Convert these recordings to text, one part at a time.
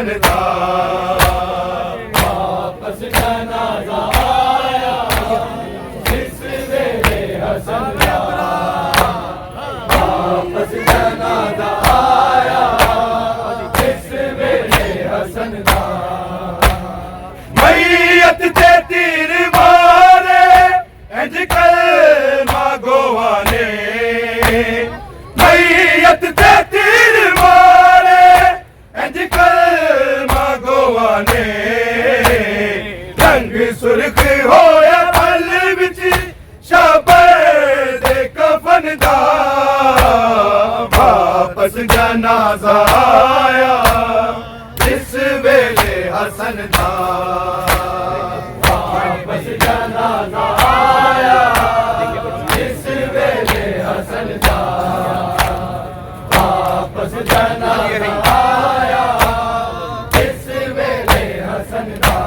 हसन दा वापस जनाजा आया जिस वेले हसन दा वापस जनाजा आया जिस वेले हसन दा मैयत ते तीर मारे इंज कलमा गोवाने मैयत ते तीर मारे इंज कलमा गोवाने रंग सुर्ख होया पल विच शाबर दे कफन दा वापस जनाजा आया जिस वेले हसन दा वापस जनाजा आया जिस वेले हसन दा वापस जनाजा आया जिस वेले हसन दा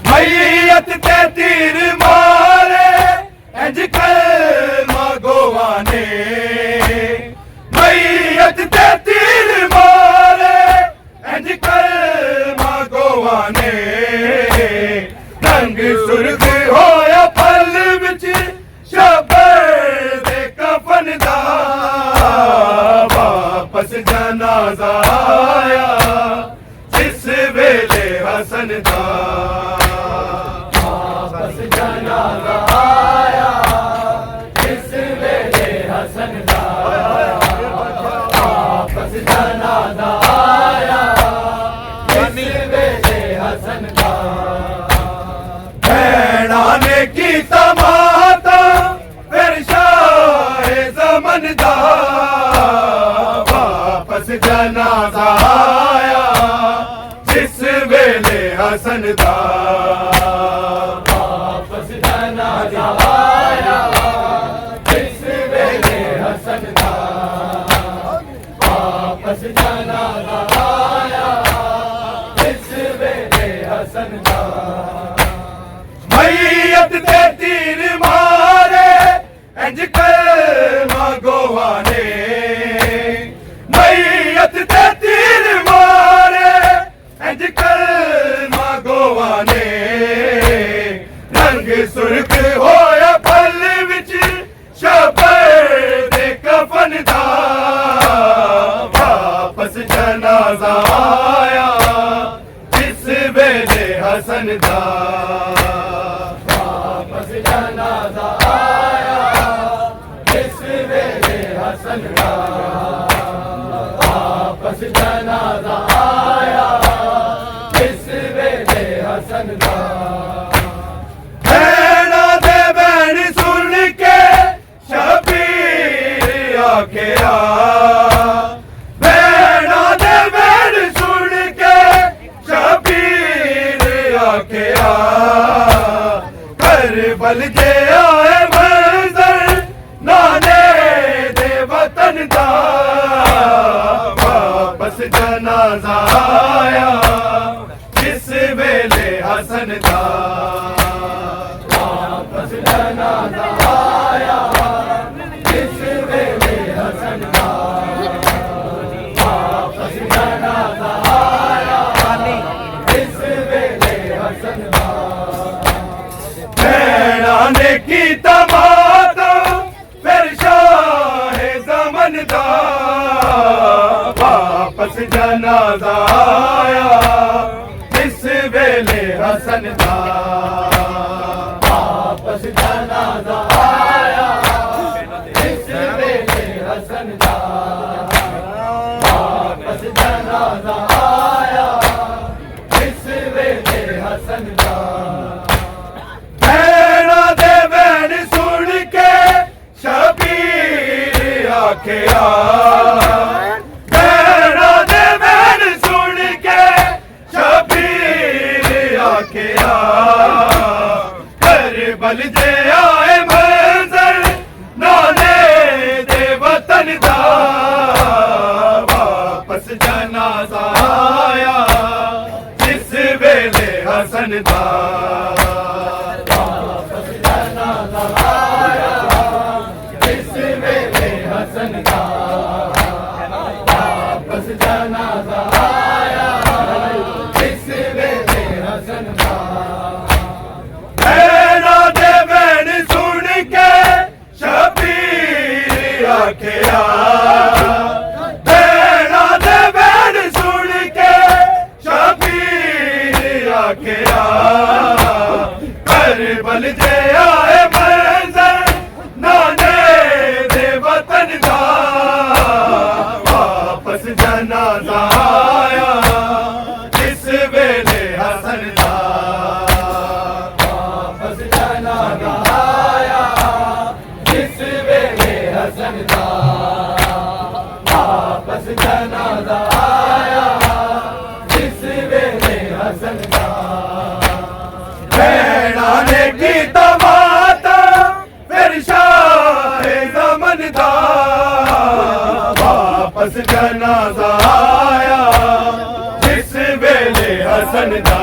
मैयत ते तीर मारे इंज कलमा गोवाने मैयत ते तीर मारे इंज कलमा गोवाने रंग सुर्ख होया पल विच शाबर दे कफन दा वापस जनाजा आया जिस वेले हसन दा वापस जनाजा आया जिस वेले हसन दा वापस जनाजा आया जिस वेले हसन दा भैणा ने कीता माता फिर शाह ज़मन दा वापस जनाजा आया जिस वेले हसन दा वापस जनाजा आया जिस वेले हसन दा वापस जनाजा आया जिस वेले हसन दा मैयत ते तीर मारे इंज कलमा गोवाने मैयत ते तीर मारे इंज कलमा गोवाने रंग सुर्ख होया पल विच शाबर दे कफन दा वापस जनाजा आया जिस वेले हसन दा वापस जनाजा आया जिस वेले हसन दा वापस जनाजा आया जिस वेले हसन दा भैणा दे बैण सुन के शबीर आखेया भैणा दे बैण सुन के शबीर आखेया करबल जे आए मंजर नाने दे वतन दा वापस जनाजा आया जिस वेले हसन दा वापस जनाजा आया जिस वेले हसन दा वापस जनाजा आया जिस वेले हसन दा भैणा ने कीता माता फिर शाह ज़मन दा वापस जनाजा आया जिस वेले हसन दा वापस जनाजा आया जिस वेले हसन दा वापस जनाजा आया जिस वेले हसन दा भैणा दे बैण सुन के शबीर आखेया भैणा दे बैण सुन के शबीर आखेया करबल जे आए मंजर नाने दे वतन दा वापस जनाजा आया जिस वेले हसन दा वापस जनाजा आया जिस वेले हसन दा वापस जनाजा आया हसन दा भैणा ने कीता मातम फिर शाह ज़मन दा वापस जनाज़ा आया जिस वेले हसन दा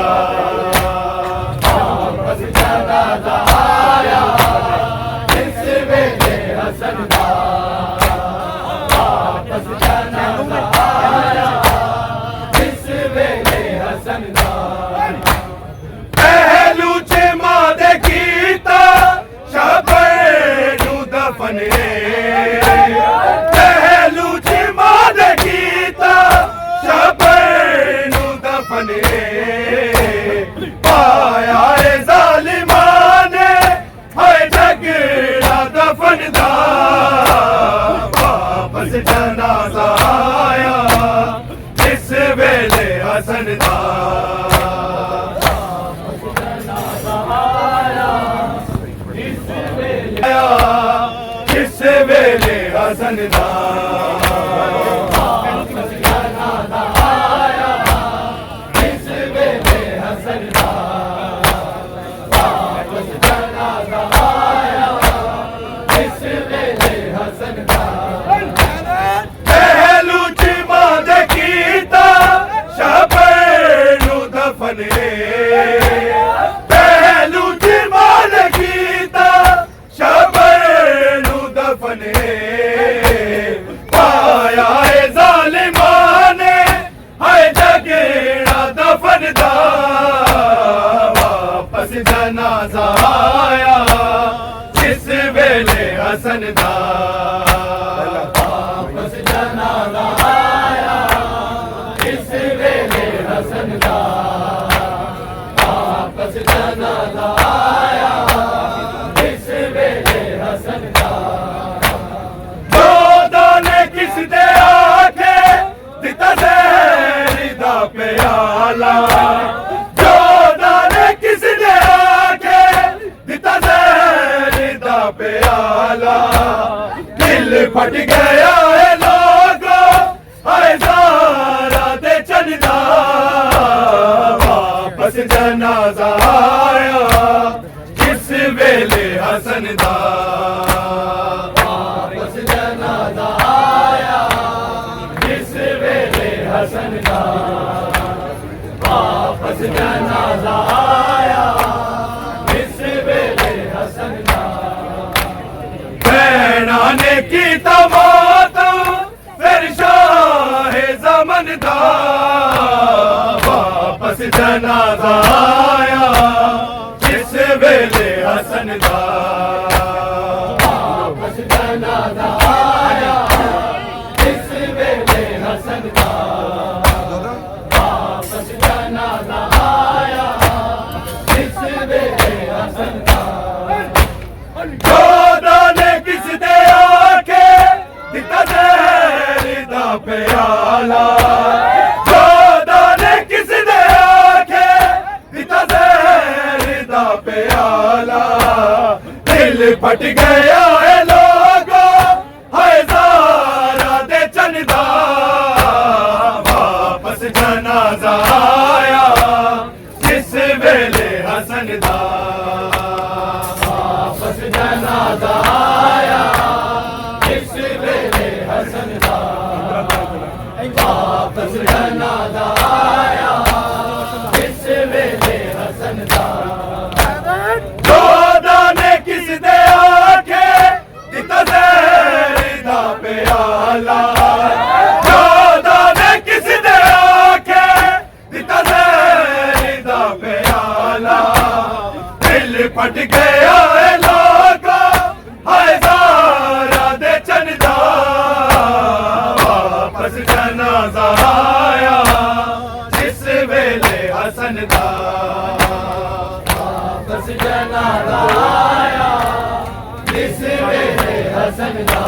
वापस जनाज़ा आया जिस वेले हसन दा वापस जनाज़ा आया जिस वेले हसन दा पहलू च मादे कीता शबर नू दफने पहलू च मादे कीता शबर नू दफने पाया ए जालिमा ने हाय झगड़ा दफन दा वापस जनाज़ा आया जिस वेले हसन दा जिस वेले हसन दा वापस जनाज़ा आया जिस वेले हसन दा वापस जनाज़ा आया जिस वेले हसन दा पहलू च मादे कीता शबर नू दफने पहलू च मादे कीता शबर नू दफने पाया ए जालिमा ने हाय झगड़ा दफन दा वापस जनाज़ा आया जिस वेले हसन दा वापस जनाज़ा आया जिस वेले हसन दा वापस जनाज़ा आया जिस वेले हसन दा जोधा ने किस दे आखे दिता ज़हर दा प्याला जोधा ने किस दे आखे दिता ज़हर दा प्याला दिल फट गया है लोगो हाय ज़ारा दे चलदा वापस जनाज़ा आया जिस वेले हसन दा वापस जनाज़ा आया जिस वेले हसन दा वापस जनाज़ा आया जिस वेले हसन दा भैणा ने कीता मातम फिर शाह ज़मन दा वापस जनाज़ा आया जिस वेले हसन दा वापस जनाज़ा आया जिस वेले हसन दा वापस जनाज़ा आया जिस वेले हसन दा जोधा ने किस दे आखे दिता ज़हर दा प्याला जोधा ने किस दे आखे दिता ज़हर दा प्याला दिल फट गया है लोगो हाय ज़ारा दे चलदा वापस जनाज़ा आया जिस वेले हसन दा वापस जनाज़ा आया जिस वेले हसन दा वापस जनाज़ा आया जिस वेले हसन दा जोधा ने किस दे आखे दिता ज़हर दा प्याला जोधा ने किस दे आखे दिता ज़हर दा प्याला दिल फट गया है लोगो हाय ज़ारा दे चलदा वापस जनाज़ा आया जिस वेले हसन दा वापस जनाज़ा आया जिस वेले हसन दा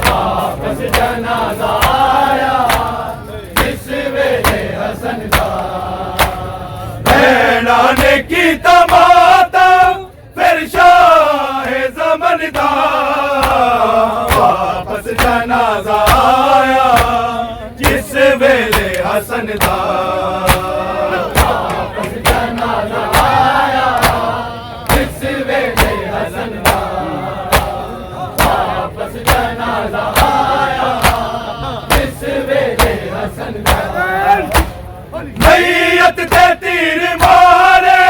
वापस जनाज़ा आया जिस वेले हसन दा भैणा ने कीता मातम फिर शाह ज़मन दा वापस जनाज़ा आया जिस वेले हसन दा मैयत ते तीर मारे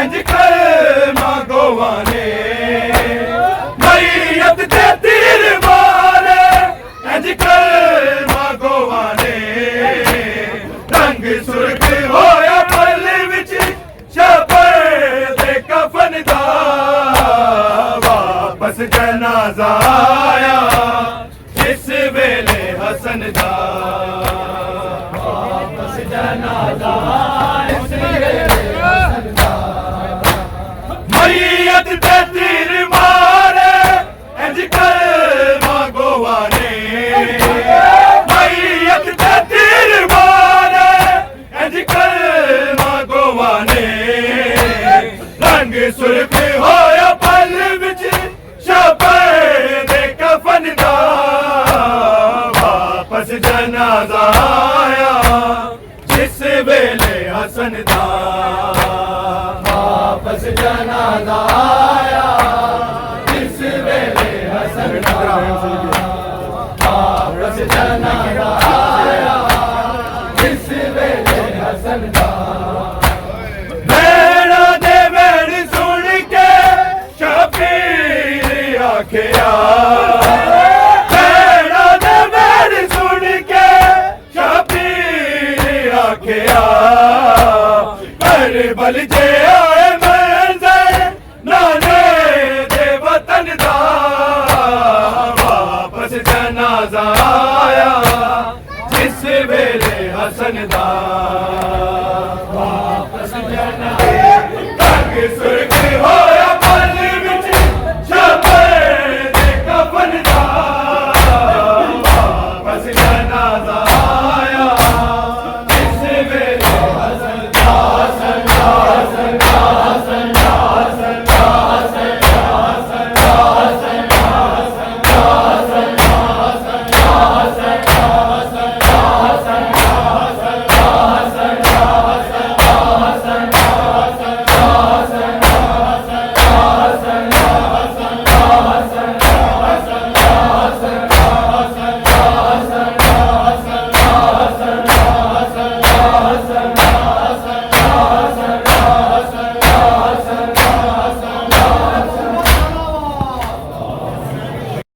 इंज कलमा गवाह ने मैयत ते तीर मारे इंज कलमा गवाह ने रंग सुर्ख होया पल विच शबर दे कफन दा वापस जनाजा आया जिस वेले हसन दा वापस जनाजा इस वेले हसन दा मैयत ते तीर मारे इंज कलमा गवाह ने मैयत ते तीर मारे इंज कलमा गवाह ने रंग सुर्ख होया पल विच शबर दे कफन दा वापस जनाजा आया जिस वेले हसन दा वापस जनाजा आया इस वेले हसन दा वापस जनाजा आया इस वेले हसन दा भैणा दे वैण सुन के शबीर आखिया भैणा दे वैण सुन के शबीर आखिया करबल जे आए मंज़र नाने दे वतन दा वापस जनाजा आया जिस वेले हसन दा वापस जनाजा रंग सुर्ख होया पल विच शबर दे कफन दा वापस जनाजा आया जिस वेले हसन दा हसन दा हसन दा हसन दा हसन दा हसन दा हसन दा हसन दा हसन दा हसन दा हसन दा हसन दा